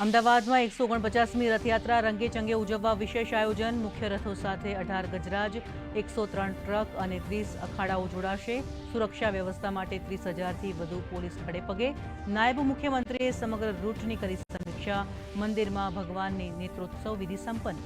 અમદાવાદમાં 149મી રથયાત્રા રંગેચંગે ઉજવવા વિશેષ આયોજન। મુખ્ય રથો સાથે 18 ગજરાજ, 103 ટ્રક અને 30 અખાડાઓ જોડાશે। સુરક્ષા વ્યવસ્થા માટે 30,000થી વધુ પોલીસ ખડેપગે। નાયબ મુખ્યમંત્રીએ સમગ્ર રૂટની કરી સમીક્ષા। મંદિરમાં ભગવાનની નેત્રોત્સવ વિધિ સંપન્ન।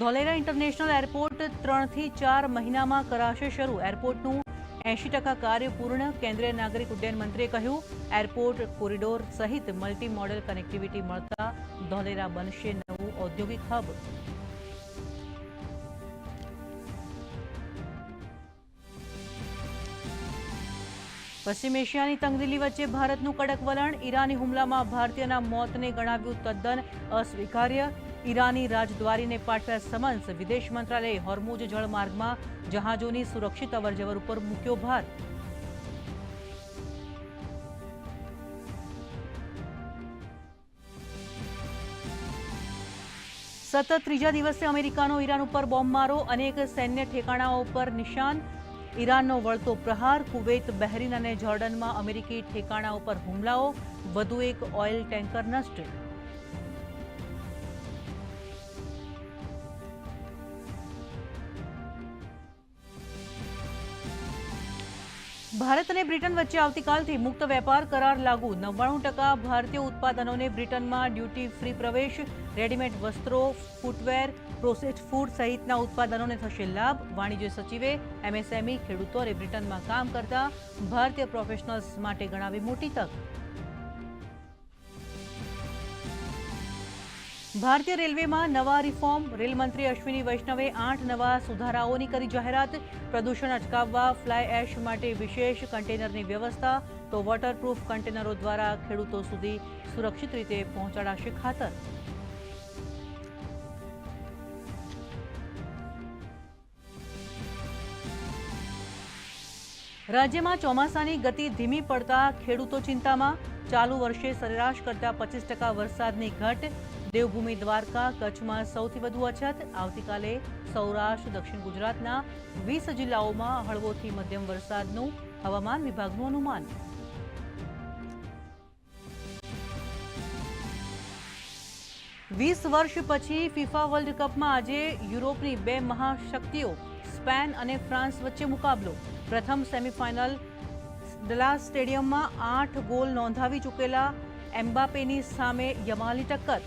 ધોલેરા ઇન્ટરનેશનલ એરપોર્ટ 3 થી 4 મહિનામાં કરાશે શરૂ। એરપોર્ટનું 80% કાર્ય પૂર્ણ। કેન્દ્રીય નાગરિક ઉડ્ડયન મંત્રીએ કહ્યું, એરપોર્ટ કોરિડોર સહિત મલ્ટી મોડેલ કનેક્ટિવિટી મળતા ધોલેરા બનશે નવું ઔદ્યોગિક હબ। પશ્ચિમ એશિયાની તંગદિલી વચ્ચે ભારતનું કડક વલણ। ઈરાની હુમલામાં ભારતીયના મોતને ગણાવ્યું તદ્દન અસ્વીકાર્ય। ઈરાની રાજદ્વારીને પાઠવ્યા સમન્સ। વિદેશ મંત્રાલયે હોર્મુઝ જળમાર્ગમાં જહાજોની સુરક્ષિત અવરજવર ઉપર મૂક્યો ભાર। સતત ત્રીજા દિવસે અમેરિકાનો ઈરાન ઉપર બોમ્બમારો। અનેક સૈન્ય ઠેકાણાઓ પર નિશાન। ઈરાનનો વળતો પ્રહાર। કુવૈત, બહેરીન અને જોર્ડનમાં અમેરિકી ઠેકાણાઓ પર હુમલાઓ। વધુ એક ઓઇલ ટેન્કર નષ્ટ। ભારત અને બ્રિટન વચ્ચે આવતીકાલથી મુક્ત વેપાર કરાર લાગુ। 99% ભારતીય ઉત્પાદનોને બ્રિટનમાં ડ્યુટી ફ્રી પ્રવેશ। રેડીમેડ વસ્ત્રો, ફૂટવેર, પ્રોસેસ્ડ ફૂડ સહિતના ઉત્પાદનોને થશે લાભ। વાણિજ્ય સચિવે એમએસએમઈ ખેડૂતોને બ્રિટનમાં કામ કરતા ભારતીય પ્રોફેશનલ્સ માટે ગણાવી મોટી તક। ભારતીય રેલવેમાં નવા રિફોર્મ। રેલમંત્રી અશ્વિની વૈષ્ણવે 8 નવા સુધારાઓની કરી જાહેરાત। પ્રદૂષણ અટકાવવા ફ્લાય એશ માટે વિશેષ કન્ટેનરની વ્યવસ્થા તો વોટરપ્રૂફ કન્ટેનરો દ્વારા ખેડૂતો સુધી સુરક્ષિત રીતે પહોંચાડાશે ખાતર। રાજ્યમાં ચોમાસાની ગતિ ધીમી પડતા ખેડૂતો ચિંતામાં। ચાલુ વર્ષે સરેરાશ કરતા 25% વરસાદની ઘટ। દેવભૂમિ દ્વારકા, કચ્છમાં સૌથી વધુ અછત। આવતીકાલે સૌરાષ્ટ્ર, દક્ષિણ ગુજરાતના 20 જિલ્લાઓમાં હળવોથી મધ્યમ વરસાદનું હવામાન વિભાગનું અનુમાન। વીસ વર્ષ પછી ફિફા વર્લ્ડ કપમાં આજે યુરોપની 2 મહાશક્તિઓ સ્પેન અને ફ્રાન્સ વચ્ચે મુકાબલો। પ્રથમ સેમીફાઇનલ ડલાસ સ્ટેડિયમમાં 8 ગોલ નોંધાવી ચૂકેલા એમ્બાપેની સામે યમાલની ટક્કર।